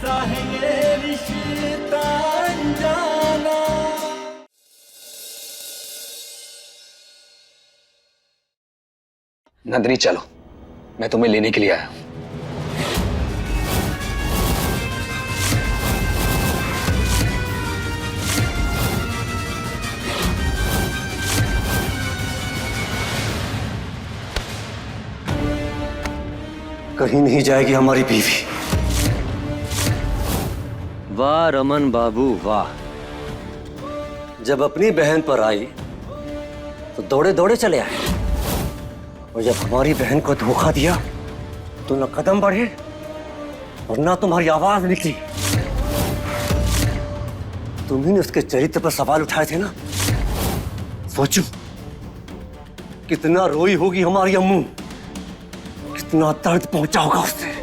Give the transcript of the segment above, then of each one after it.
कैसा है ये रिश्ता अनजाना। नंदिनी चलो, मैं तुम्हें लेने के लिए आया हूं। कहीं नहीं जाएगी हमारी बीवी। वाह रमन बाबू वाह, जब अपनी बहन पर आई तो दौड़े दौड़े चले आए, और जब हमारी बहन को धोखा दिया तो न कदम बढ़े और ना तुम्हारी आवाज निकली। तुम्ही ने उसके चरित्र पर सवाल उठाए थे ना। सोचो कितना रोई होगी हमारी अम्मू, कितना दर्द पहुंचा होगा उससे।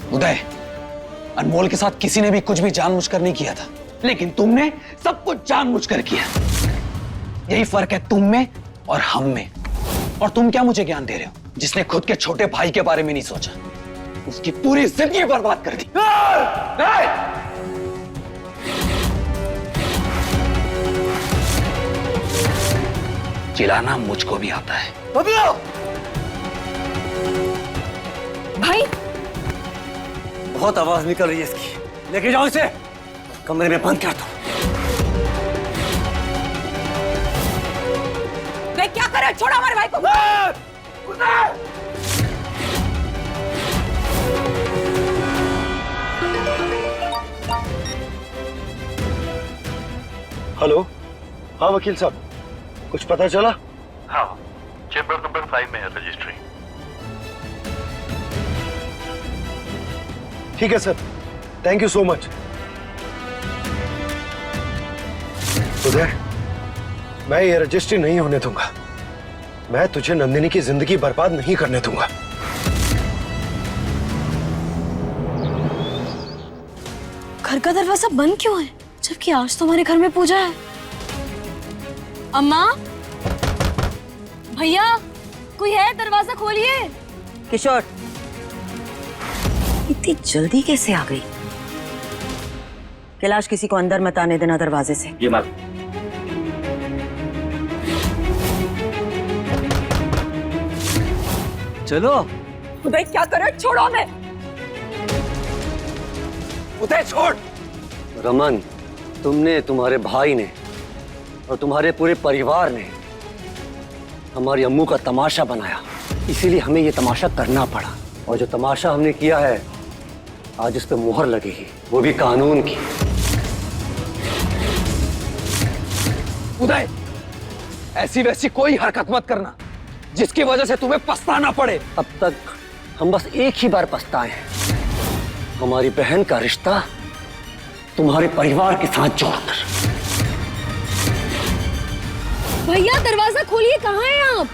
उदय, अनमोल के साथ किसी ने भी कुछ भी जानबूझकर नहीं किया था, लेकिन तुमने सब कुछ जानबूझकर किया। यही फर्क है तुम में और हम में। और तुम क्या मुझे ज्ञान दे रहे हो? जिसने खुद के छोटे भाई के बारे में नहीं सोचा, उसकी पूरी जिंदगी बर्बाद कर दी। चिल्लाना मुझको भी आता है। भाई बहुत आवाज निकल रही है इसकी, लेके जाओ इसे कमरे में बंद कर दो। वे क्या कर रहे हो? छोड़ो हमारे भाई को। हेलो, हाँ वकील साहब, कुछ पता चला? हाँ, चेंबर नंबर 5 में है रजिस्ट्री। ठीक है sir, thank you so much. Uday, मैं ये रजिस्ट्री नहीं होने दूंगा। मैं तुझे नंदिनी की जिंदगी बर्बाद नहीं करने दूंगा। घर का दरवाजा बंद क्यों है, जबकि आज तो हमारे घर में पूजा है? अम्मा, भैया, कोई है? दरवाजा खोलिए। किशोर, इतनी जल्दी कैसे आ गई? कैलाश, किसी को अंदर मत आने देना दरवाजे से। ये मत। चलो। उदय क्या कर रहे हो? छोड़ो हमें। उदय छोड़। रमन, तुमने, तुम्हारे भाई ने और तुम्हारे पूरे परिवार ने हमारी अम्मू का तमाशा बनाया, इसीलिए हमें ये तमाशा करना पड़ा। और जो तमाशा हमने किया है, आज इस पे मुहर लगेगी, वो भी कानून की। उदय, ऐसी वैसी कोई हरकत मत करना जिसकी वजह से तुम्हें पछताना पड़े। अब तक हम बस एक ही बार पछताए हैं, हमारी बहन का रिश्ता तुम्हारे परिवार के साथ जोड़कर। भैया दरवाजा खोलिए, कहाँ हैं आप?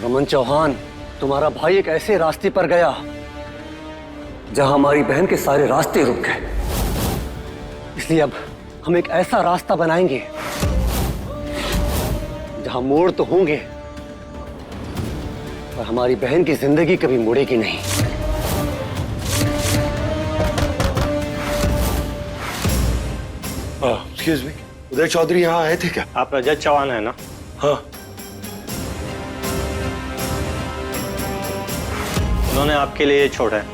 रमन चौहान, तुम्हारा भाई एक ऐसे रास्ते पर गया जहां हमारी बहन के सारे रास्ते रुक गए। इसलिए अब हम एक ऐसा रास्ता बनाएंगे जहां मोड़ तो होंगे पर हमारी बहन की जिंदगी कभी मुड़ेगी नहीं। एक्सक्यूज मी, उदय चौधरी यहाँ आए थे क्या? आप रजत चौहान है ना? हाँ। उन्होंने आपके लिए छोड़ा है।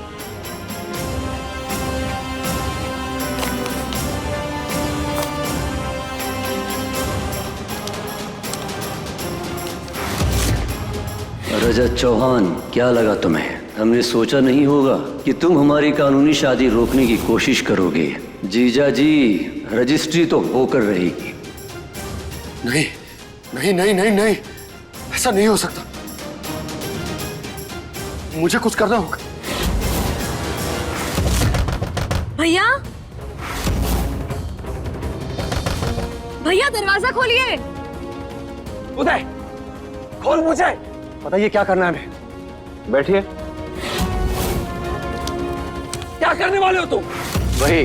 रजत चौहान, क्या लगा तुम्हें? हमने सोचा नहीं होगा कि तुम हमारी कानूनी शादी रोकने की कोशिश करोगे। जीजा जी, रजिस्ट्री तो होकर रहेगी। नहीं नहीं नहीं नहीं नहीं, ऐसा नहीं हो सकता। मुझे कुछ करना होगा। भैया, भैया दरवाजा खोलिए। उदय, खोल मुझे। बताइए क्या करना है हमें? बैठिए। क्या करने वाले हो तुम? वही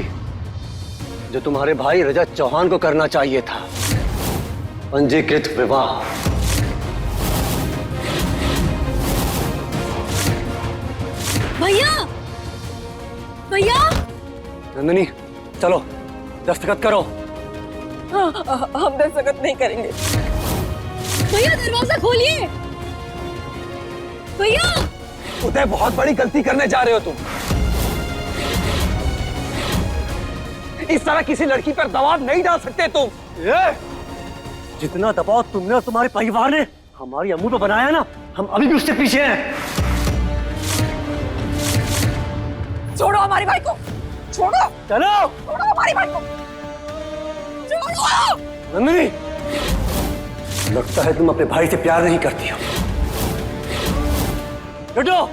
जो तुम्हारे भाई रजत चौहान को करना चाहिए था, पंजीकृत विवाह। नंदिनी चलो दस्तखत करो। हम दस्तखत नहीं करेंगे। भैया दरवाजा खोलिए। भैया उदय, बहुत बड़ी गलती करने जा रहे हो तुम। इस तरह किसी लड़की पर दबाव नहीं डाल सकते तुम। जितना दबाव तुमने और तुम्हारे परिवार ने हमारी अम्मू पे बनाया ना, हम अभी भी उससे पीछे हैं। छोड़ो हमारी भाई को, छोड़ो, चलो छोड़ो हमारी भाई को, छोड़ो। नंदिनी, लगता है तुम अपने भाई से प्यार नहीं करती हो। हटो।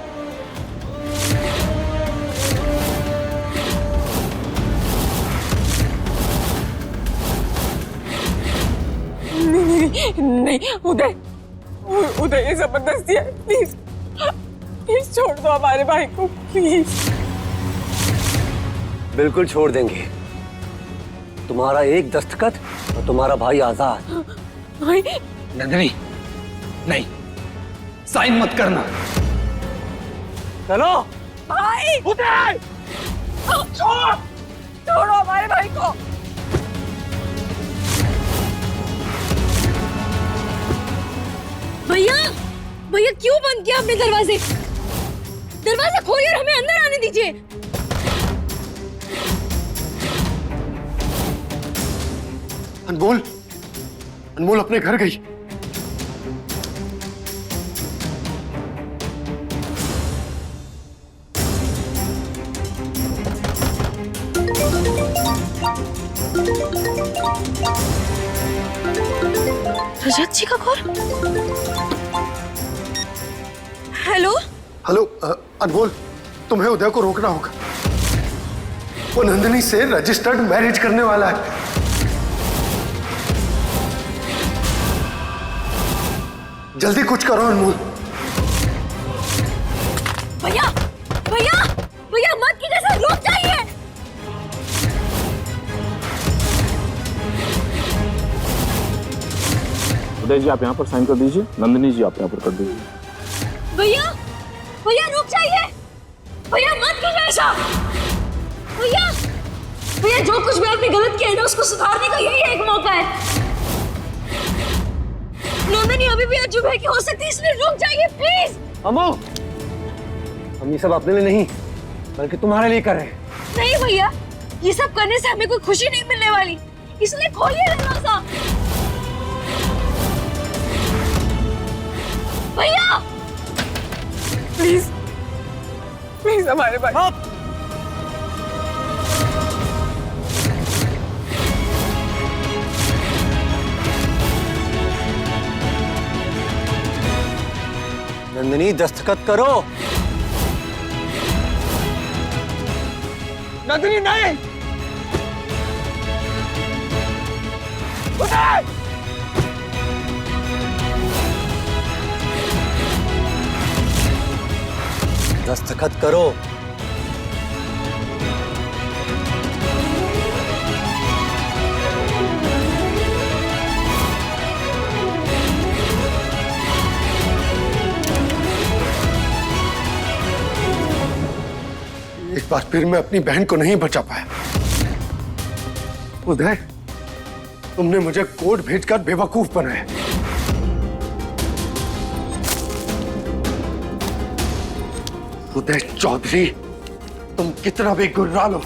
नहीं उदय, उदय ये जबरदस्ती है। प्लीज प्लीज छोड़ दो हमारे भाई को, प्लीज। बिल्कुल छोड़ देंगे। तुम्हारा एक दस्तखत और तुम्हारा भाई आजाद। भाई नंदिनी, नहीं, साइन मत करना। चलो भाई, उदय, छोड़ो हमारे भाई को। भैया भैया क्यों बंद किया आपने दरवाजे? दरवाजा खोलिए और हमें अंदर आने दीजिए। अनमोल, अनमोल अपने घर गई। रजत जी का कॉल। हेलो हेलो अनमोल, तुम्हें उदय को रोकना होगा। वो नंदिनी से रजिस्टर्ड मैरिज करने वाला है। जल्दी कुछ करो अनमोल। भैया भैया भैया मत कीजिए सर, रुक जाइए। उदय जी आप यहाँ पर साइन कर दीजिए, नंदिनी जी आप यहाँ पर कर दीजिए। भैया भैया रुक जाइए। भैया मत कीजिए ऐसा। भैया भैया जो कुछ भी आपने गलत किया है ना, उसको सुधारने का यही एक मौका है। नंदिनी अभी भी अजूबे की हो सकती है, इसलिए रुक जाइए प्लीज। अम्मू, हम ये सब अपने लिए नहीं बल्कि तुम्हारे लिए कर रहे हैं। नहीं भैया, ये सब करने से हमें कोई खुशी नहीं मिलने वाली, इसलिए खोलिए दरवाजा। भैया प्लीज प्लीज हमारे भाई। नंदिनी दस्तखत करो। नंदिनी नहीं। उदय! दस्तखत करो। एक बार फिर मैं अपनी बहन को नहीं बचा पाया। उदय, तुमने मुझे कोर्ट भेजकर बेवकूफ बनाया। उदय चौधरी, तुम कितना भी गुर्रा लो,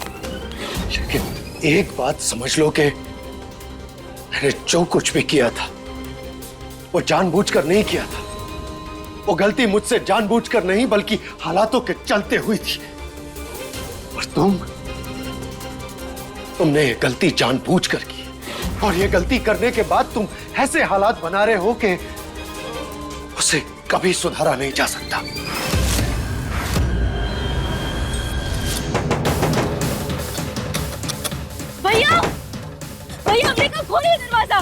लेकिन एक बात समझ लो कि मैंने जो कुछ भी किया था वो जानबूझकर नहीं किया था। वो गलती मुझसे जानबूझकर नहीं बल्कि हालातों के चलते हुई थी। और तुमने ये गलती जानबूझकर की, और ये गलती करने के बाद तुम ऐसे हालात बना रहे हो कि उसे कभी सुधारा नहीं जा सकता। भैया भैया हमने कहा खोलिए दरवाजा।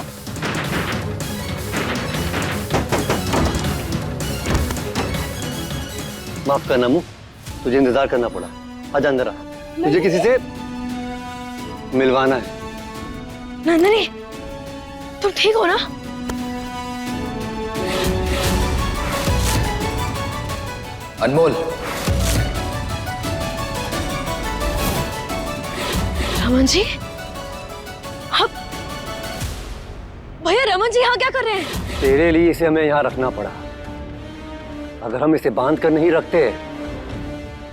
माफ करना अम्मू, तुझे इंतजार करना पड़ा। आजा अंदर आ, तुझे किसी से मिलवाना है। नंदिनी तुम ठीक हो ना? अनमोल, रमन जी, अब भैया रमन जी यहाँ क्या कर रहे हैं? तेरे लिए इसे हमें यहाँ रखना पड़ा। अगर हम इसे बांध कर नहीं रखते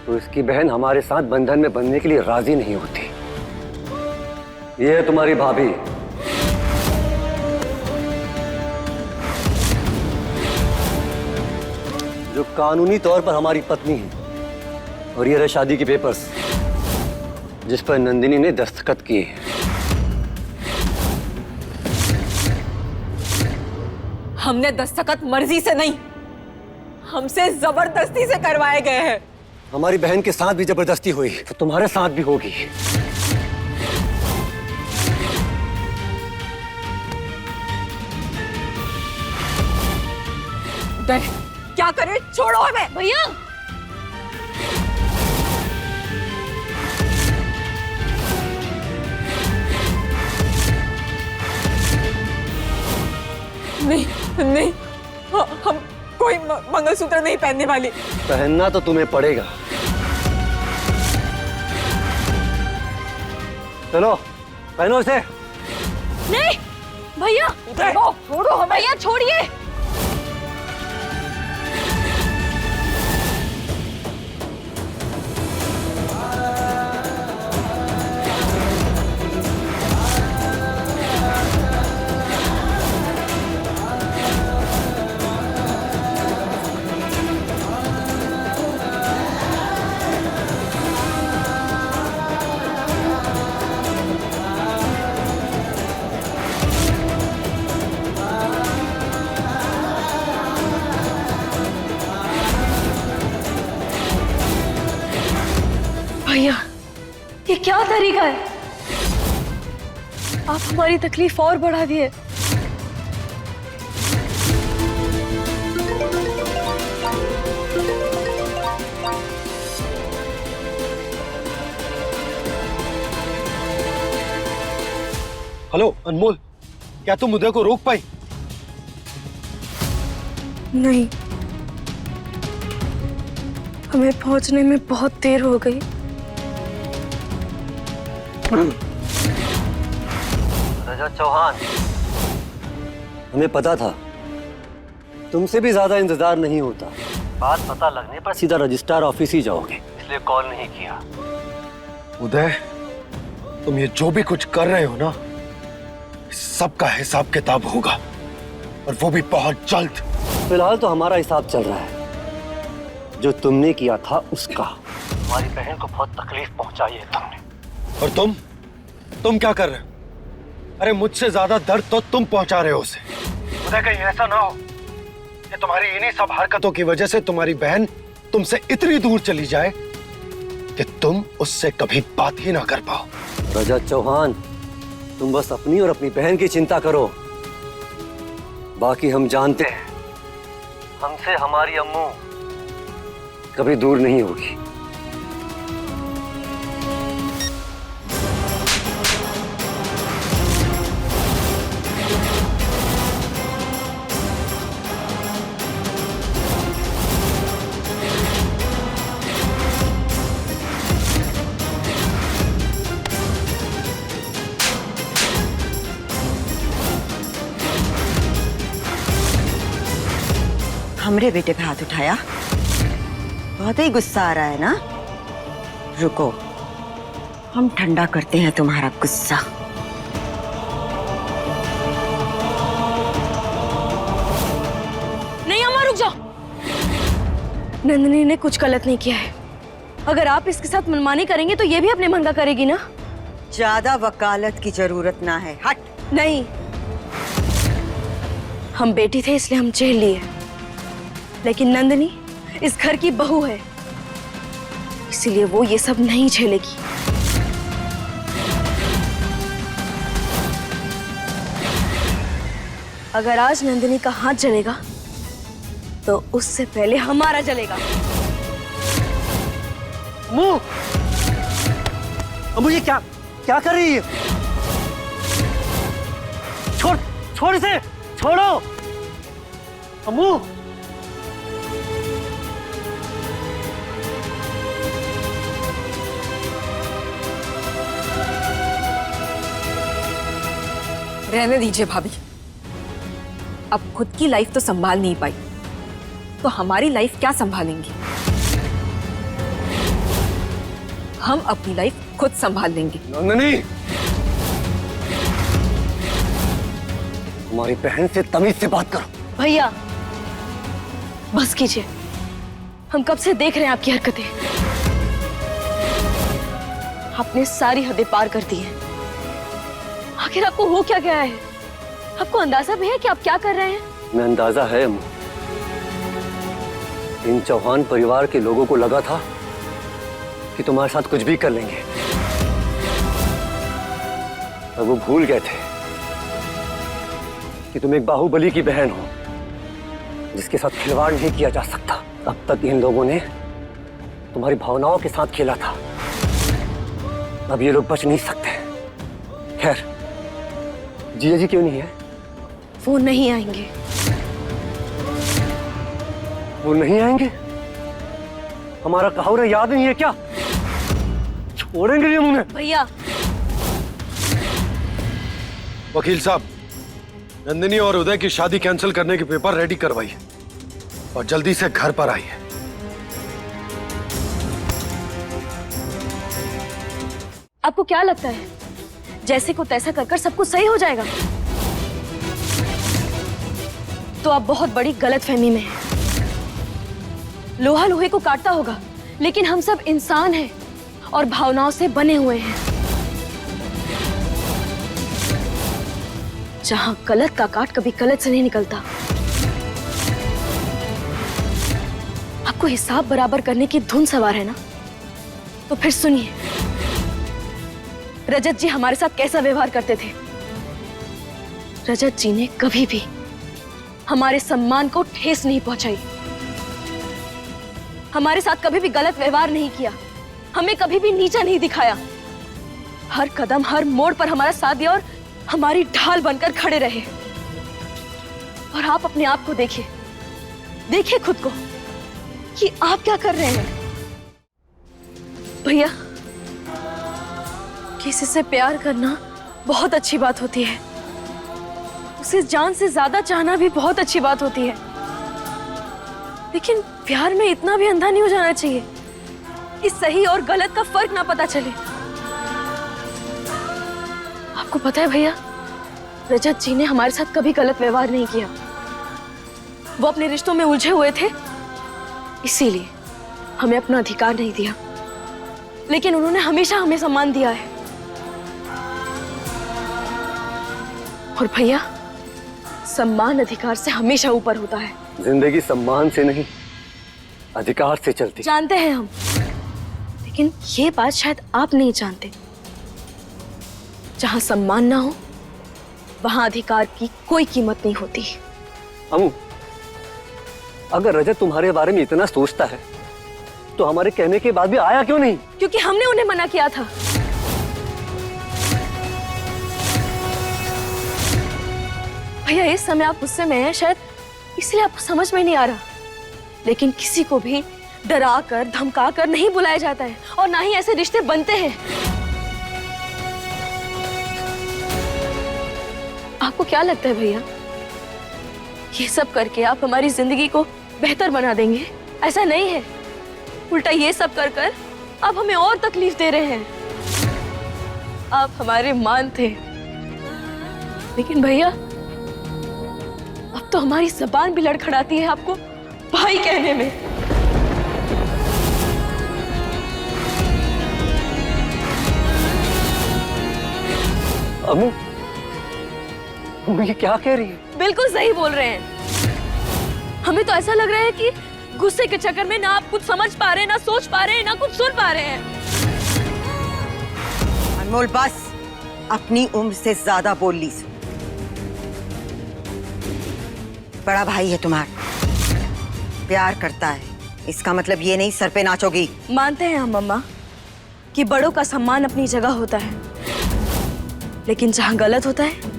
तो इसकी बहन हमारे साथ बंधन में बंधने के लिए राजी नहीं होती। ये है तुम्हारी भाभी। जो कानूनी तौर पर हमारी पत्नी है। और ये रहे शादी के पेपर्स जिस पर नंदिनी ने दस्तखत किए हैं। हमने दस्तखत मर्जी से नहीं, हमसे जबरदस्ती से करवाए गए हैं। हमारी बहन के साथ भी जबरदस्ती हुई तो तुम्हारे साथ भी होगी। उदय, क्या करे? छोड़ो हमें भैया। नहीं नहीं, हम कोई मंगलसूत्र नहीं पहनने वाली। पहनना तो तुम्हें पड़ेगा। चलो पहनो इसे। नहीं भैया, छोड़ो हमें। भैया छोड़िए। भैया ये क्या तरीका है? आप हमारी तकलीफ और बढ़ा दिए। हेलो अनमोल, क्या तुम उदय को रोक पाई? नहीं, हमें पहुंचने में बहुत देर हो गई। रजत चौहान, हमें पता था तुमसे भी ज्यादा इंतजार नहीं होता। बात पता लगने पर सीधा रजिस्ट्रार ऑफिस ही जाओगे, इसलिए कॉल नहीं किया। उदय, तुम ये जो भी कुछ कर रहे हो ना, सबका हिसाब किताब होगा, और वो भी बहुत जल्द। फिलहाल तो हमारा हिसाब चल रहा है। जो तुमने किया था उसका। हमारी बहन को बहुत तकलीफ पहुंचाई है तुमने। और तुम क्या कर रहे हो? अरे मुझसे ज्यादा दर्द तो तुम पहुंचा रहे हो उसे। उदय, कहीं ऐसा ना हो कि तुम्हारी इन्हीं सब हरकतों की वजह से तुम्हारी बहन तुमसे इतनी दूर चली जाए कि तुम उससे कभी बात ही ना कर पाओ। रजत चौहान, तुम बस अपनी और अपनी बहन की चिंता करो। बाकी हम जानते हैं हमसे हमारी अम्मू कभी दूर नहीं होगी। हमरे बेटे पे हाथ उठाया, बहुत ही गुस्सा आ रहा है ना? रुको, हम ठंडा करते हैं तुम्हारा गुस्सा। नहीं अम्मा, रुक जाओ। नंदिनी ने कुछ गलत नहीं किया है। अगर आप इसके साथ मनमानी करेंगे तो ये भी अपने मन का करेगी ना। ज्यादा वकालत की जरूरत ना है, हट। नहीं, हम बेटी थे इसलिए हम झेल लिए, लेकिन नंदिनी इस घर की बहू है, इसीलिए वो ये सब नहीं झेलेगी। अगर आज नंदिनी का हाथ जलेगा तो उससे पहले हमारा जलेगा। अम्मू, ये क्या क्या कर रही है? छोड़ इसे, छोड़ो अम्मू। रहने दीजिए भाभी। अब खुद की लाइफ तो संभाल नहीं पाई तो हमारी लाइफ क्या संभालेंगी? हम अपनी लाइफ खुद संभाल लेंगे। नंदिनी, हमारी बहन से तमीज से बात करो। भैया बस कीजिए, हम कब से देख रहे हैं आपकी हरकतें। आपने सारी हदें पार कर दी हैं। आखिर आपको हो क्या गया है? आपको अंदाजा भी है कि आप क्या कर रहे हैं? मैं अंदाजा है अम्मू। इन चौहान परिवार के लोगों को लगा था कि तुम्हारे साथ कुछ भी कर लेंगे, और वो भूल गए थे कि तुम एक बाहुबली की बहन हो जिसके साथ खिलवाड़ नहीं किया जा सकता। अब तक इन लोगों ने तुम्हारी भावनाओं के साथ खेला था, अब ये लोग बच नहीं सकते। खैर, जीजा जी क्यों नहीं है? वो नहीं आएंगे। वो नहीं आएंगे? हमारा कहावत याद नहीं है क्या? छोड़ेंगे ये मुझे? भैया वकील साहब, नंदिनी और उदय की शादी कैंसिल करने के पेपर रेडी करवाइए और जल्दी से घर पर आइए। आपको क्या लगता है जैसे को तैसा कर सब कुछ सही हो जाएगा? तो आप बहुत बड़ी गलतफहमी में हैं। लोहा लोहे को काटता होगा, लेकिन हम सब इंसान हैं और भावनाओं से बने हुए हैं। जहां गलत का काट कभी गलत से नहीं निकलता। आपको हिसाब बराबर करने की धुन सवार है ना? तो फिर सुनिए, रजत जी हमारे साथ कैसा व्यवहार करते थे। रजत जी ने कभी भी हमारे सम्मान को ठेस नहीं पहुंचाई, हमारे साथ कभी भी गलत व्यवहार नहीं किया, हमें कभी भी नीचा नहीं दिखाया। हर कदम हर मोड़ पर हमारा साथ दिया और हमारी ढाल बनकर खड़े रहे। और आप अपने आप को देखिए, देखिए खुद को कि आप क्या कर रहे हैं। भैया, किसी से प्यार करना बहुत अच्छी बात होती है, उसे जान से ज्यादा चाहना भी बहुत अच्छी बात होती है, लेकिन प्यार में इतना भी अंधा नहीं हो जाना चाहिए कि सही और गलत का फर्क ना पता चले। आपको पता है भैया, रजत जी ने हमारे साथ कभी गलत व्यवहार नहीं किया। वो अपने रिश्तों में उलझे हुए थे, इसीलिए हमें अपना अधिकार नहीं दिया, लेकिन उन्होंने हमेशा हमें सम्मान दिया है। और भैया, सम्मान अधिकार से हमेशा ऊपर होता है। जिंदगी सम्मान से नहीं, अधिकार से चलती। जानते हैं हम, लेकिन ये बात शायद आप नहीं जानते। जहां सम्मान ना हो, वहां अधिकार की कोई कीमत नहीं होती। अम्मू, अगर रजत तुम्हारे बारे में इतना सोचता है तो हमारे कहने के बाद भी आया क्यों नहीं? क्योंकि हमने उन्हें मना किया था। भैया, इस समय आप गुस्से में हैं, शायद इसलिए आपको समझ में नहीं आ रहा, लेकिन किसी को भी डरा कर धमका कर नहीं बुलाया जाता है, और ना ही ऐसे रिश्ते बनते हैं। आपको क्या लगता है भैया, ये सब करके आप हमारी जिंदगी को बेहतर बना देंगे? ऐसा नहीं है, उल्टा ये सब कर कर आप हमें और तकलीफ दे रहे हैं। आप हमारे मान थे, लेकिन भैया अब तो हमारी जबान भी लड़खड़ाती है आपको भाई कहने में। अम्मू, अम्मू ये क्या कह रही है? बिल्कुल सही बोल रहे हैं। हमें तो ऐसा लग रहा है कि गुस्से के चक्कर में ना आप कुछ समझ पा रहे हैं, ना सोच पा रहे हैं, ना कुछ सुन पा रहे हैं। अनमोल, बस अपनी उम्र से ज्यादा बोल ली। बड़ा भाई है तुम्हारा, प्यार करता है, इसका मतलब ये नहीं सर पे नाचोगी। मानते हैं हम मम्मा कि बड़ों का सम्मान अपनी जगह होता है, लेकिन जहां गलत होता है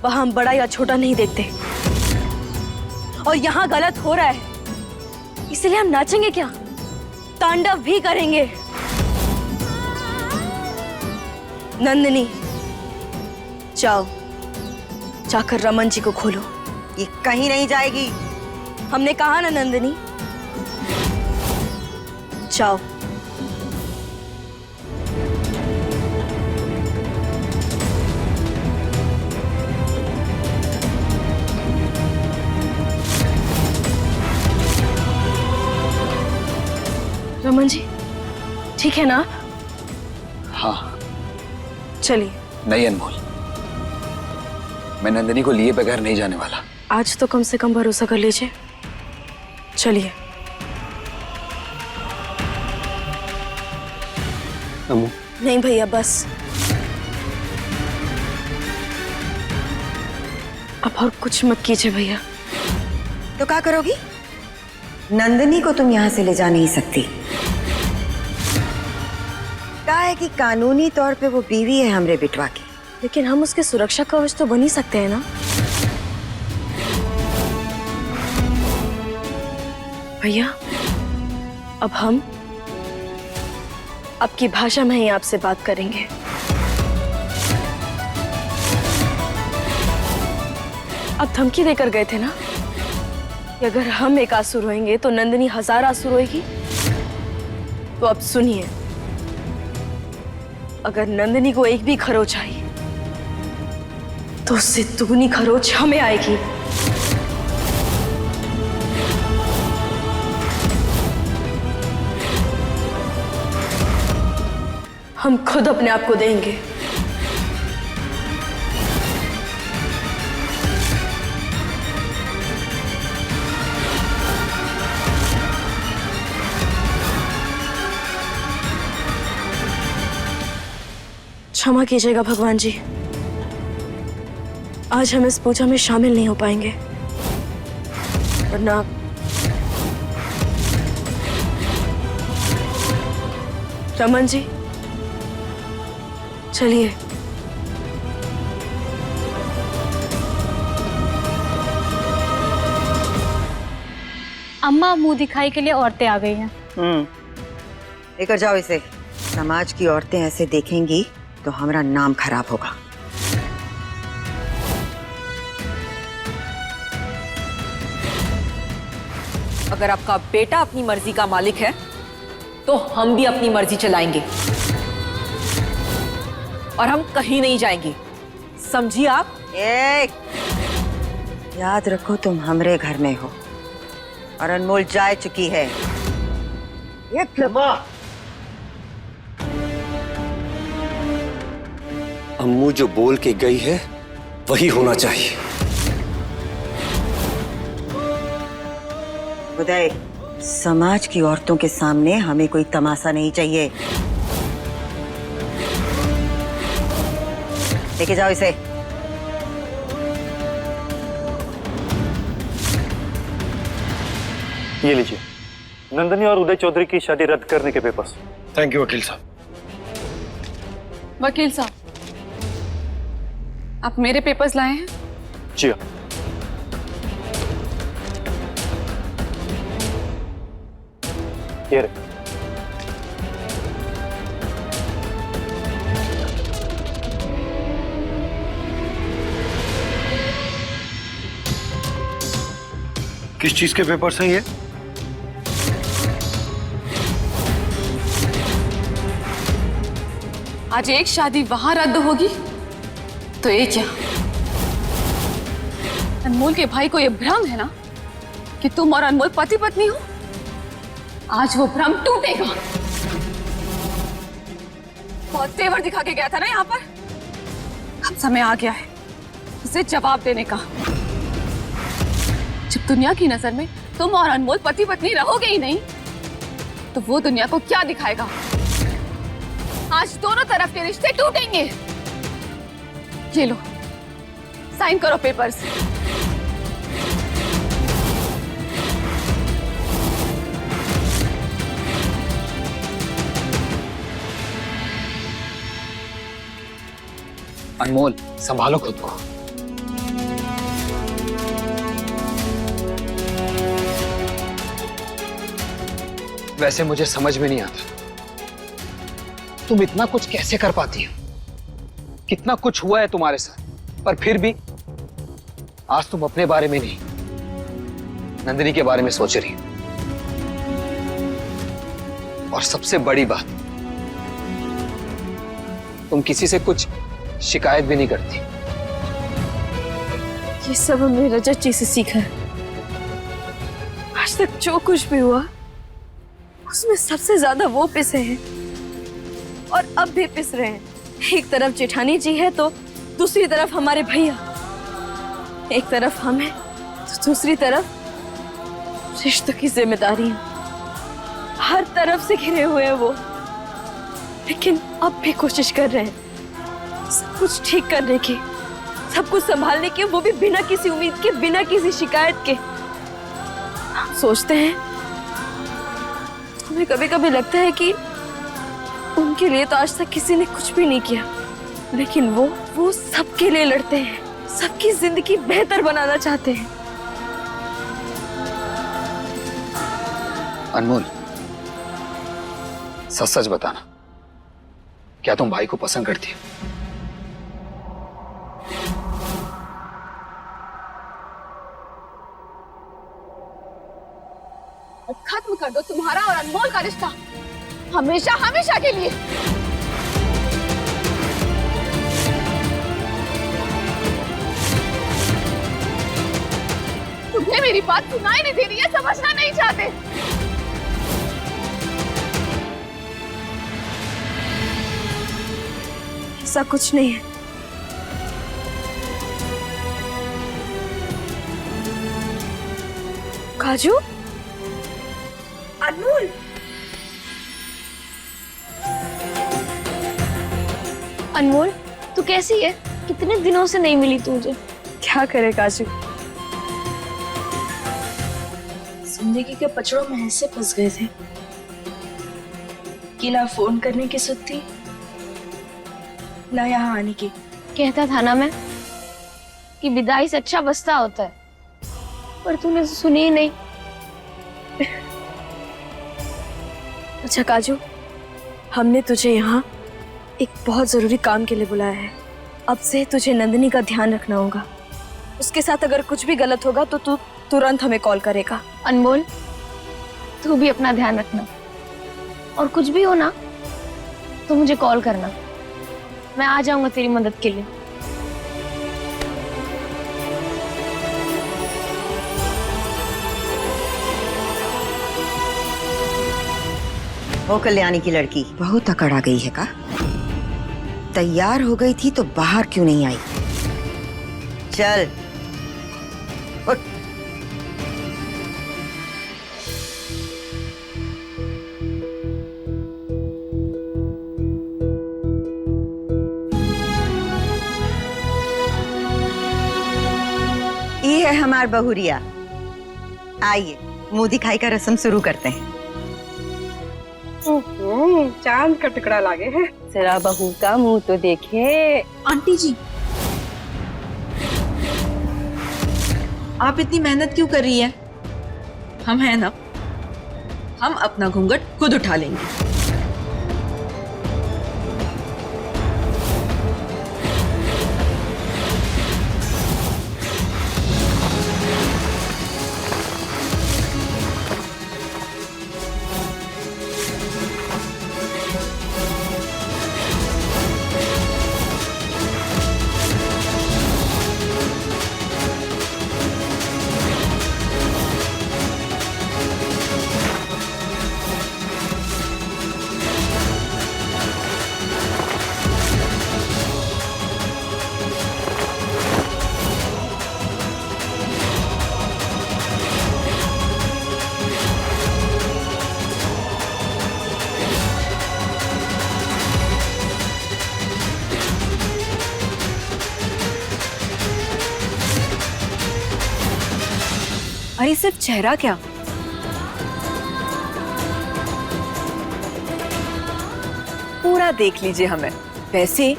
वहां हम बड़ा या छोटा नहीं देखते। और यहाँ गलत हो रहा है, इसलिए हम नाचेंगे क्या, तांडव भी करेंगे। नंदिनी, जाओ जाकर रमन जी को खोलो। ये कहीं नहीं जाएगी। हमने कहा ना नंदिनी, जाओ। रमन जी ठीक है ना? हाँ। चलिए। नहीं अनमोल, मैं नंदिनी को लिए बगैर नहीं जाने वाला। आज तो कम से कम भरोसा कर लीजिए। चलिए। अम्मू, नहीं भैया बस, अब और कुछ मत कीजिए भैया। तो क्या करोगी? नंदिनी को तुम यहाँ से ले जा नहीं सकती। क्या है कि कानूनी तौर पे वो बीवी है हमरे बिटवा की। लेकिन हम उसके सुरक्षा कवच तो बन ही सकते हैं ना? भैया अब हम आपकी भाषा में ही आपसे बात करेंगे। अब धमकी देकर गए थे ना कि अगर हम एक आंसू रोएंगे तो नंदिनी 1000 आंसू रोएगी। तो अब सुनिए, अगर नंदिनी को एक भी खरोच आई तो उससे दुगनी खरोच हमें आएगी। हम खुद अपने आप को देंगे। क्षमा कीजिएगा भगवान जी, आज हम इस पूजा में शामिल नहीं हो पाएंगे, वरना रमन जी चलिए। अम्मा, मुंह दिखाई के लिए औरतें आ गई हैं। लेकर जाओ इसे। समाज की औरतें ऐसे देखेंगी तो हमारा नाम खराब होगा। अगर आपका बेटा अपनी मर्जी का मालिक है तो हम भी अपनी मर्जी चलाएंगे और हम कहीं नहीं जाएंगे, समझिए आप? याद रखो तुम हमरे घर में हो और अनमोल जा चुकी है। अम्मू जो बोल के गई है वही होना चाहिए। उदय, समाज की औरतों के सामने हमें कोई तमाशा नहीं चाहिए। लेके जाओ इसे। ये लीजिए, नंदिनी और उदय चौधरी की शादी रद्द करने के पेपर्स। थैंक यू वकील साहब। वकील साहब, आप मेरे पेपर्स लाए हैं? जी हाँ। ये रहे। किस चीज के पेपर्स हैं ये? आज एक शादी वहां रद्द होगी तो ये क्या? अनमोल के भाई को ये भ्रम है ना कि तुम और अनमोल पति पत्नी हो। आज वो भ्रम टूटेगा। बहुत तेवर दिखा के गया था ना यहाँ पर। अब समय आ गया है उसे जवाब देने का। जब दुनिया की नजर में तुम और अनमोल पति पत्नी रहोगे ही नहीं तो वो दुनिया को क्या दिखाएगा? आज दोनों तरफ के रिश्ते टूटेंगे। ये लो, साइन करो पेपर्स। अनमोल, संभालो खुद को। वैसे मुझे समझ में नहीं आता तुम इतना कुछ कैसे कर पाती हो। कितना कुछ हुआ है तुम्हारे साथ, पर फिर भी आज तुम अपने बारे में नहीं, नंदिनी के बारे में सोच रही हो। और सबसे बड़ी बात, तुम किसी से कुछ शिकायत भी नहीं करती। ये सब हमने रजत जी से सीखा है। आज तक जो कुछ भी हुआ उसमें सबसे ज्यादा वो पिसे हैं और अब भी पिस रहे हैं। एक तरफ जेठानी जी है तो दूसरी तरफ हमारे भैया, एक तरफ हम हैं तो दूसरी तरफ रिश्तों की जिम्मेदारियां। हर तरफ से घिरे हुए हैं वो, लेकिन अब भी कोशिश कर रहे हैं सब कुछ ठीक करने की, सब कुछ संभालने की, वो भी बिना किसी उम्मीद के, बिना किसी शिकायत के। हम सोचते हैं, हमें कभी कभी लगता है कि उनके लिए तो आज तक किसी ने कुछ भी नहीं किया, लेकिन वो सबके लिए लड़ते हैं, सबकी जिंदगी बेहतर बनाना चाहते हैं। अनमोल, सच सच बताना, क्या तुम भाई को पसंद करती हो? खत्म कर दो तुम्हारा और अनमोल का रिश्ता, हमेशा हमेशा के लिए। तुम्हें मेरी बात सुनाई नहीं दे रही है, समझना नहीं चाहते। ऐसा कुछ नहीं है। काजू, अनमोल, अनमोल तू कैसी है? कितने दिनों से नहीं मिली तुझे। क्या करे काजू, जिंदगी के पचड़ों में ऐसे फंस गए थे कि ना फोन करने की सुध थी, ना यहाँ आने की। कहता था ना मैं कि विदाई से अच्छा बस्ता होता है, पर तूने सुनी ही नहीं। अच्छा काजू, हमने तुझे यहाँ एक बहुत जरूरी काम के लिए बुलाया है। अब से तुझे नंदिनी का ध्यान रखना होगा। उसके साथ अगर कुछ भी गलत होगा तो तू तुरंत हमें कॉल करेगा। अनमोल तू भी अपना ध्यान रखना, और कुछ भी हो ना तो मुझे कॉल करना, मैं आ जाऊंगा तेरी मदद के लिए। वो कल्याणी की लड़की बहुत अकड़ आ गई है का? तैयार हो गई थी तो बाहर क्यों नहीं आई? चल उठ। ये है हमार बहुरिया। आइए मुंह दिखाई का रस्म शुरू करते हैं। चांद का टुकड़ा लागे है। जरा बहू का मुंह तो देखे। आंटी जी, आप इतनी मेहनत क्यों कर रही है? हम हैं ना, हम अपना घूंघट खुद उठा लेंगे। अरे सिर्फ चेहरा क्या, पूरा देख लीजिए हमें। वैसे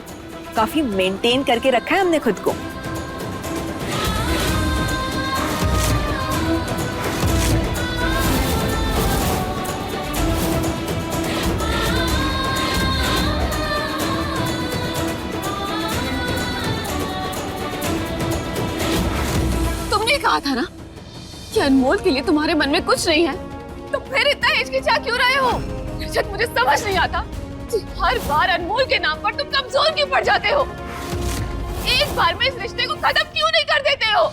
काफी मेंटेन करके रखा है हमने खुद को। था ना कि अनमोल के लिए तुम्हारे मन में कुछ नहीं है, तो फिर इतना हिचकिचा क्यों रहे हो? रजत, मुझे समझ नहीं आता कि हर बार अनमोल के नाम पर तुम कमजोर क्यों पड़ जाते हो? एक बार में इस रिश्ते को खत्म क्यों नहीं कर देते हो?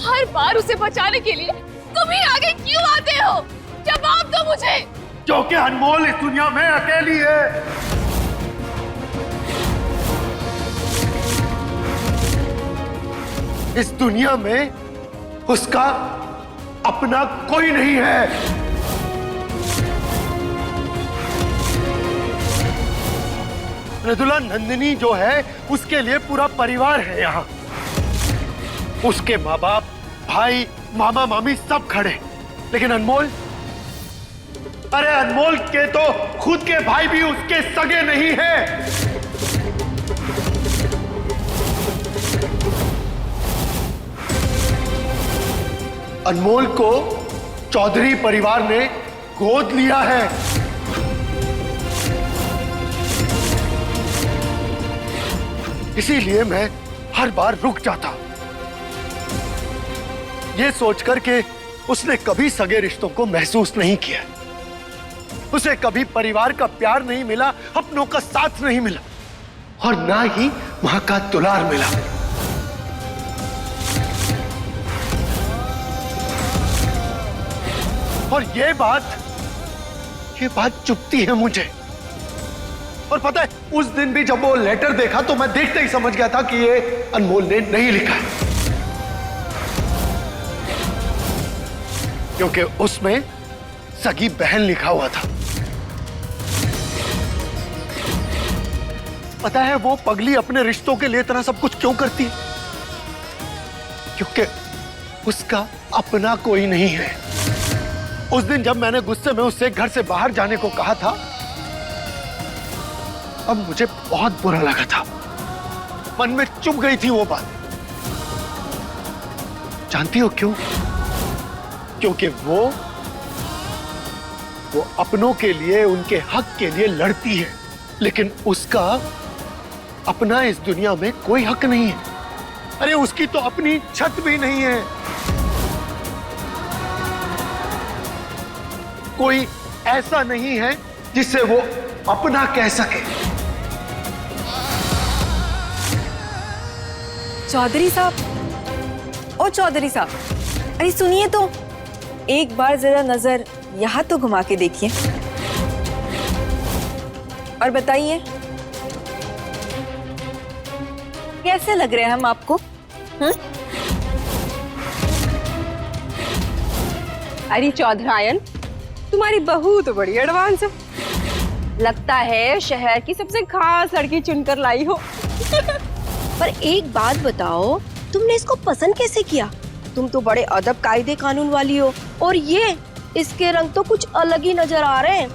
हर बार उसे बचाने के लिए तुम ही आगे क्यों आते हो? जवाब दो मुझे। क्योंकि अनमोल इस दुनिया में अकेली है। इस दुनिया में उसका अपना कोई नहीं है। मृदुला नंदिनी जो है उसके लिए पूरा परिवार है यहाँ। उसके माँ बाप, भाई, मामा मामी सब खड़े, लेकिन अनमोल, अरे अनमोल के तो खुद के भाई भी उसके सगे नहीं है। अनमोल को चौधरी परिवार ने गोद लिया है। इसीलिए मैं हर बार रुक जाता, ये सोचकर के उसने कभी सगे रिश्तों को महसूस नहीं किया, उसे कभी परिवार का प्यार नहीं मिला, अपनों का साथ नहीं मिला, और ना ही मां का दुलार मिला। और ये बात चुभती है मुझे। और पता है, उस दिन भी जब वो लेटर देखा तो मैं देखते ही समझ गया था कि ये अनमोल ने नहीं लिखा है, क्योंकि उसमें सगी बहन लिखा हुआ था। पता है वो पगली अपने रिश्तों के लिए इतना सब कुछ क्यों करती है? क्योंकि उसका अपना कोई नहीं है। उस दिन जब मैंने गुस्से में उससे घर से बाहर जाने को कहा था, अब मुझे बहुत बुरा लगा था, मन में चुभ गई थी वो बात। जानती हो क्यों? क्योंकि वो अपनों के लिए, उनके हक के लिए लड़ती है, लेकिन उसका अपना इस दुनिया में कोई हक नहीं है। अरे उसकी तो अपनी छत भी नहीं है। कोई ऐसा नहीं है जिसे वो अपना कह सके। चौधरी साहब, ओ चौधरी साहब, अरे सुनिए तो, एक बार जरा नजर यहाँ तो घुमा के देखिए और बताइए कैसे लग रहे हैं हम आपको? अरे चौधरायन, तुम्हारी बहू तो बड़ी एडवांस है। लगता है शहर की सबसे खास लड़की चुनकर लाई हो। पर एक बात बताओ, तुमने इसको पसंद कैसे किया? तुम तो बड़े अदब कायदे कानून वाली हो, और ये इसके रंग तो कुछ अलग ही नजर आ रहे हैं।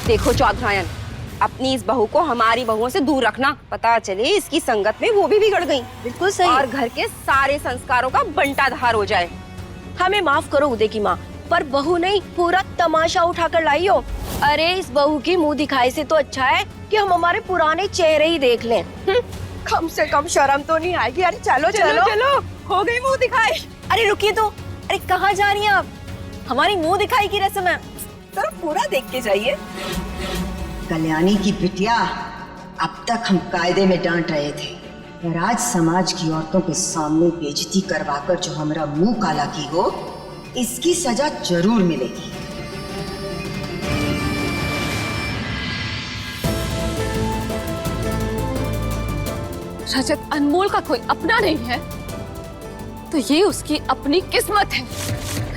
देखो चौधरायन, अपनी इस बहू को हमारी बहुओं से दूर रखना, पता चले इसकी संगत में वो भी बिगड़ गई। बिल्कुल सही। और घर के सारे संस्कारों का बंटाधार हो जाए। हमें माफ करो उदय की माँ, पर बहू नहीं, पूरा तमाशा उठाकर लाई हो। अरे इस बहू की मुंह दिखाई से तो अच्छा है कि हम हमारे पुराने चेहरे ही देख लें। कम से कम शर्म तो नहीं आएगी। अरे चलो चलो चलो, हो गई मुंह दिखाई। अरे रुकिए तो, अरे कहाँ जा रही हैं आप? हमारी मुंह दिखाई की रस्म है, जरा पूरा देख के जाइए। कल्याणी की बिटिया, अब तक हम कायदे में डांट रहे थे, पर आज समाज की औरतों के सामने बेइज्जती करवाकर जो हमारा मुंह काला की हो, इसकी सजा जरूर मिलेगी। रजत अनमोल का कोई अपना नहीं है तो ये उसकी अपनी किस्मत है,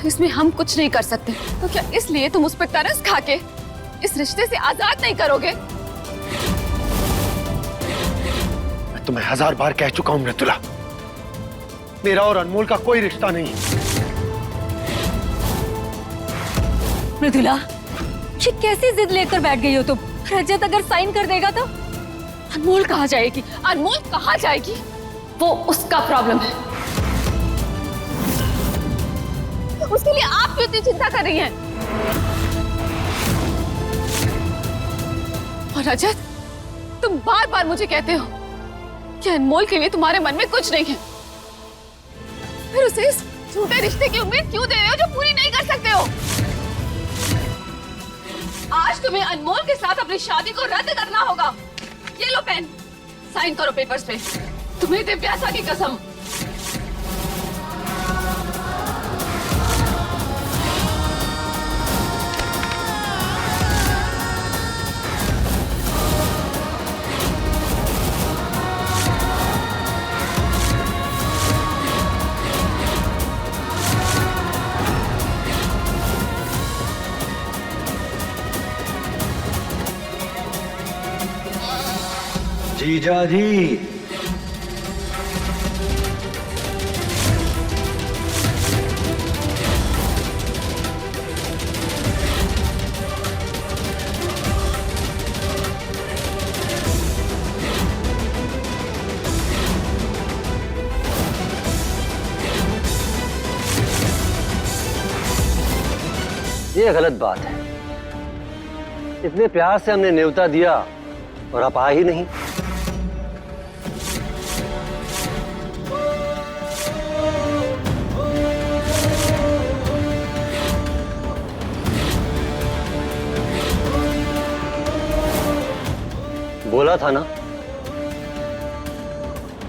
इसमें हम कुछ नहीं कर सकते। तो क्या इसलिए तुम उस पर तरस खा के इस रिश्ते से आजाद नहीं करोगे? मैं तुम्हें 1000 बार कह चुका हूं मृदुला, मेरा और अनमोल का कोई रिश्ता नहीं। मृदुला, ये कैसी जिद लेकर बैठ गई हो तुम? रजत अगर साइन कर देगा तो? अनमोल कहाँ जाएगी? अनमोल कहाँ जाएगी? वो उसका प्रॉब्लम है, उसके लिए आप क्यों इतनी चिंता कर रही हैं? और रजत, तुम बार बार मुझे कहते हो कि अनमोल के लिए तुम्हारे मन में कुछ नहीं है, फिर उसे इस झूठे रिश्ते की उम्मीद क्यों दे रहे हो जो पूरी नहीं कर सकते हो? आज तुम्हें अनमोल के साथ अपनी शादी को रद्द करना होगा। ये लो पेन, साइन करो पेपर्स पे। तुम्हें दिव्यासा की कसम। जीजा जी, ये गलत बात है। इतने प्यार से हमने न्योता दिया और आप आए ही नहीं। बोला था ना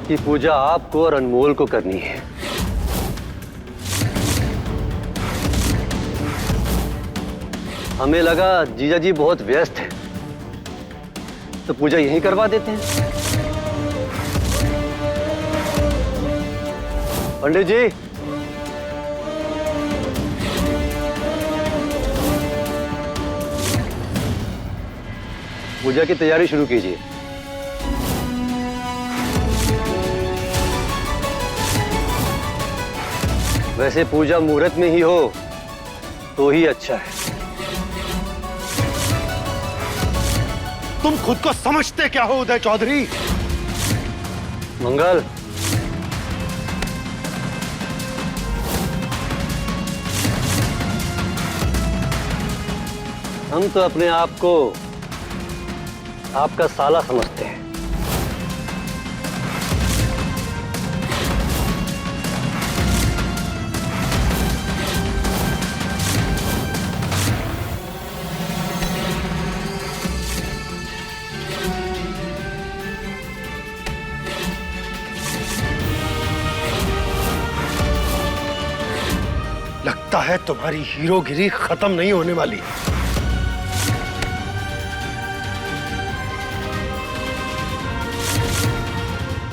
कि पूजा आपको और अनमोल को करनी है। हमें लगा जीजा जी बहुत व्यस्त है तो पूजा यहीं करवा देते हैं। पंडित जी, पूजा की तैयारी शुरू कीजिए। वैसे पूजा मुहूर्त में ही हो तो ही अच्छा है। तुम खुद को समझते क्या हो उदय चौधरी? मंगल, हम तो अपने आप को आपका साला समझते हैं। लगता है तुम्हारी हीरोगिरी खत्म नहीं होने वाली।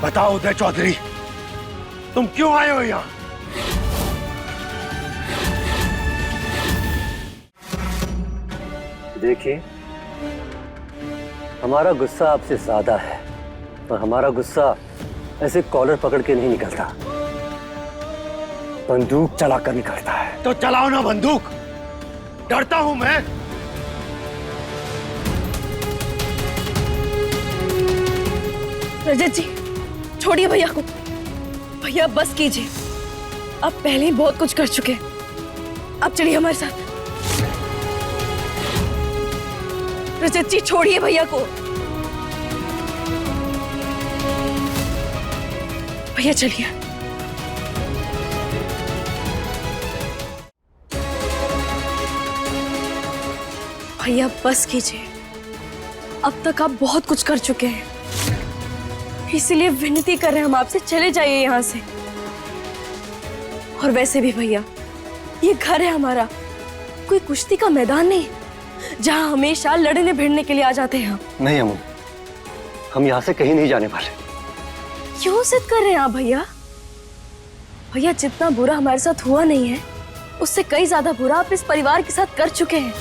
बताओ उदय चौधरी, तुम क्यों आए हो यहां? देखिए, हमारा गुस्सा आपसे ज्यादा है और हमारा गुस्सा ऐसे कॉलर पकड़ के नहीं निकलता, बंदूक चलाकर निकलता है। तो चलाओ ना बंदूक, डरता हूं मैं। रजत जी, छोड़िए भैया को। भैया बस कीजिए, आप पहले ही बहुत कुछ कर चुके हैं। आप चलिए हमारे साथ। रजत जी, छोड़िए भैया को। भैया चलिए। भैया बस कीजिए, अब तक आप बहुत कुछ कर चुके हैं, इसलिए विनती कर रहे हैं हम आपसे, चले जाइए यहाँ से। और वैसे भी भैया, ये घर है हमारा, कोई कुश्ती का मैदान नहीं जहाँ हमेशा लड़ने भिड़ने के लिए आ जाते हैं हम। नहीं अमू, हम यहाँ से कहीं नहीं जाने वाले। क्यों जिद कर रहे हैं आप भैया? भैया जितना बुरा हमारे साथ हुआ नहीं है, उससे कई ज्यादा बुरा आप इस परिवार के साथ कर चुके हैं।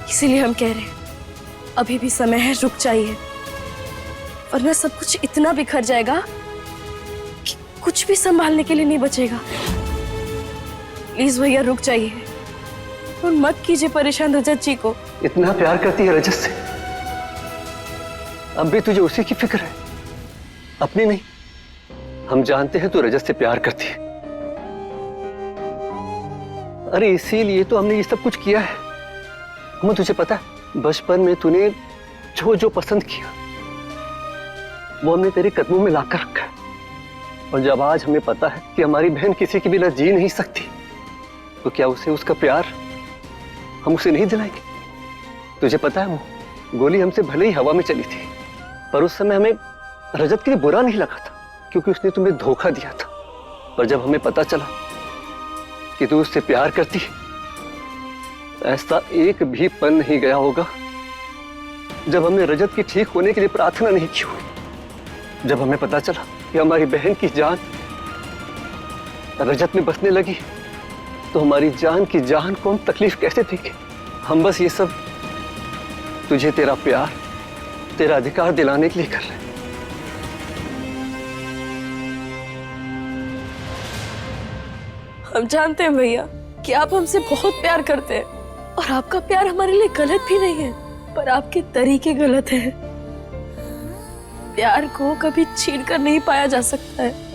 इसीलिए हम कह रहे हैं, अभी भी समय है, रुक जाइए, वरना सब कुछ इतना बिखर जाएगा कि कुछ भी संभालने के लिए नहीं बचेगा। प्लीज भैया रुक जाइए और मत कीजिए परेशान रजत जी को। इतना प्यार करती है रजत से, अब भी तुझे उसी की फिक्र है, अपनी नहीं। हम जानते हैं तू रजत से प्यार करती है, अरे इसीलिए तो हमने ये सब कुछ किया है। हमें तुझे पता है, बचपन में तूने जो जो पसंद किया वो हमने तेरे कदमों में लाकर रखा है। और जब आज हमें पता है कि हमारी बहन किसी के बिना जी नहीं सकती, तो क्या उसे उसका प्यार हम उसे नहीं दिलाएंगे? तुझे पता है वो गोली हमसे भले ही हवा में चली थी, पर उस समय हमें रजत के लिए बुरा नहीं लगा था, क्योंकि उसने तुम्हें धोखा दिया था। पर जब हमें पता चला कि तू उससे प्यार करती है, ऐसा एक भी पल नहीं गया होगा जब हमने रजत की ठीक होने के लिए प्रार्थना नहीं की हुई। जब हमें पता चला कि हमारी बहन की जान रजत में बसने लगी, तो हमारी जान की जान को हम तकलीफ कैसे देंगे? हम बस ये सब तुझे तेरा प्यार, तेरा अधिकार दिलाने के लिए कर रहे हैं। हम जानते हैं भैया कि आप हमसे बहुत प्यार करते हैं और आपका प्यार हमारे लिए गलत भी नहीं है, पर आपके तरीके गलत हैं। प्यार को कभी छीन कर नहीं पाया जा सकता है।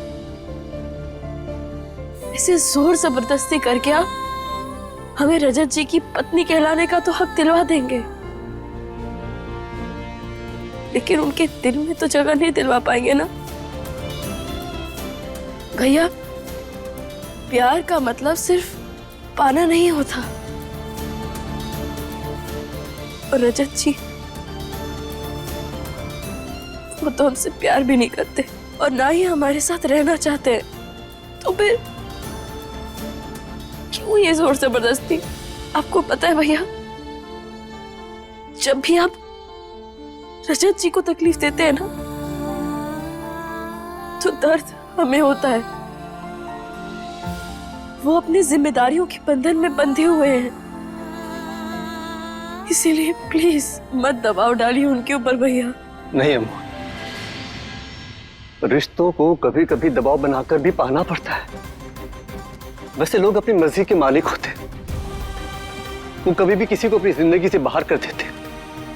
इसे जोर जबरदस्ती करके आप हमें रजत जी की पत्नी कहलाने का तो हक दिलवा देंगे, लेकिन उनके दिल में तो जगह नहीं दिलवा पाएंगे ना भैया। प्यार का मतलब सिर्फ पाना नहीं होता। और रजत जी वो तो हमसे प्यार भी नहीं करते और ना ही हमारे साथ रहना चाहते हैं, तो फिर क्यों ये जोर जबरदस्ती? आपको पता है भैया, जब भी आप रजत जी को तकलीफ देते हैं ना, तो दर्द हमें होता है। वो अपनी जिम्मेदारियों के बंधन में बंधे हुए हैं, इसीलिए प्लीज मत दबाव डालिए उनके ऊपर भैया। नहीं अम्मू, रिश्तों को कभी कभी दबाव बनाकर भी पाना पड़ता है। वैसे लोग अपनी मर्जी के मालिक होते हैं, वो कभी भी किसी को अपनी जिंदगी से बाहर कर देते।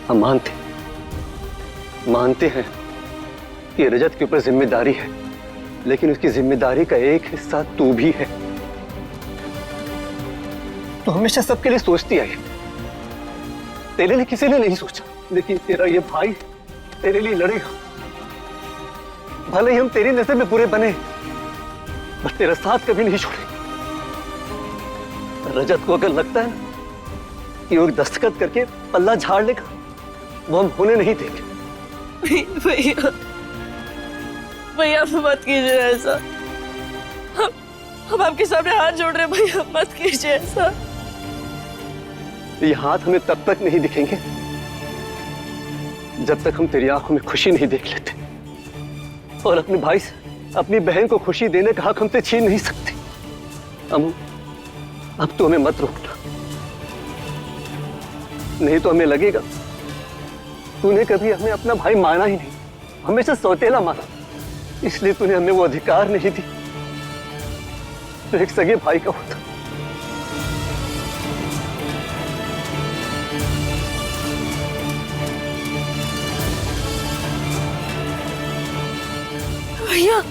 हम मानते हैं कि रजत के ऊपर जिम्मेदारी है, लेकिन उसकी जिम्मेदारी का एक हिस्सा तू भी है। तो हमेशा सबके लिए सोचती आई, तेरे लिए किसी ने नहीं सोचा, लेकिन तेरा ये भाई तेरे लिए लड़ेगा। भले ही हम तेरी नजर में बुरे बने, पर तेरा साथ कभी नहीं छोड़ेगा। रजत को अगर लगता है कि वो दस्तखत करके पल्ला झाड़ लेगा, वो हम होने नहीं देंगे। भैया भैया मत कीजिए ऐसा, हम आपके सामने हाथ जोड़ रहे हैं भैया, मत कीजिए ऐसा। ये हाथ हमें तब तक नहीं दिखेंगे जब तक हम तेरी आंखों में खुशी नहीं देख लेते, और अपने भाई से अपनी बहन को खुशी देने का हक हमसे छीन नहीं सकते। अब तो हमें मत रोकना, नहीं तो हमें लगेगा तूने कभी हमें अपना भाई माना ही नहीं, हमेशा सौतेला माना। इसलिए तूने हमें वो अधिकार नहीं दी जो एक सगे भाई का होता। भैया